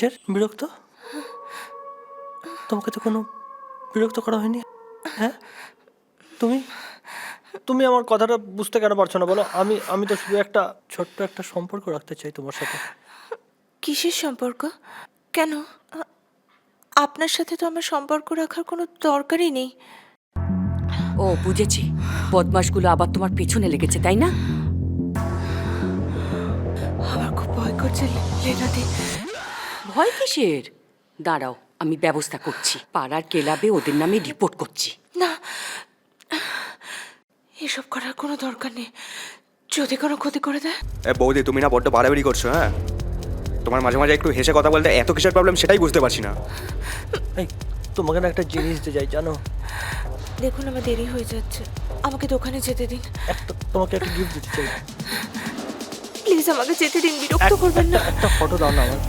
কিসের বিরক্ত? তোমাকে তো কোনো বিরক্ত করা হয়নি। হ্যাঁ, তুমি তুমি আমার কথাটা বুঝতে কেন পারছো না বলো? আমি তো শুধু একটা ছোট্ট একটা সম্পর্ক রাখতে চাই তোমার সাথে। কিসের সম্পর্ক? কেন? আপনার সাথে তো আমার সম্পর্ক রাখার কোনো দরকারই নেই। ও বুঝেছি, বদমাশগুলো আবার তোমার পেছনে লেগেছে তাই না? আমার খুব ভয় করছে লেনাদি। ভয় কিসের? দাঁড়াও, আমি ব্যবস্থা করছি। পাড়ার ক্লাবে ওদের নামে রিপোর্ট করছি। না, এসব করার কোনো দরকার নেই। যদি কোনো ক্ষতি করে দেয়। বৌদি, তুমি না বড্ড বাড়াবাড়ি করছো। হ্যাঁ, তোমার মাঝে মাঝে একটু হেসে কথা বলতে এত কিসের প্রবলেম সেটাই বুঝতে পারছি না। এই, তোমাকে না একটা জিনিস দিতে চাই জানো? দেখুন আমার দেরি হয়ে যাচ্ছে, আমাকে দোকানে যেতে দিন। তোমাকে একটা গিফট দিতে চাই। প্লিজ আমাকে যেতে দিন, বিরক্ত করবেন না। একটা ফটো দাও না আমার।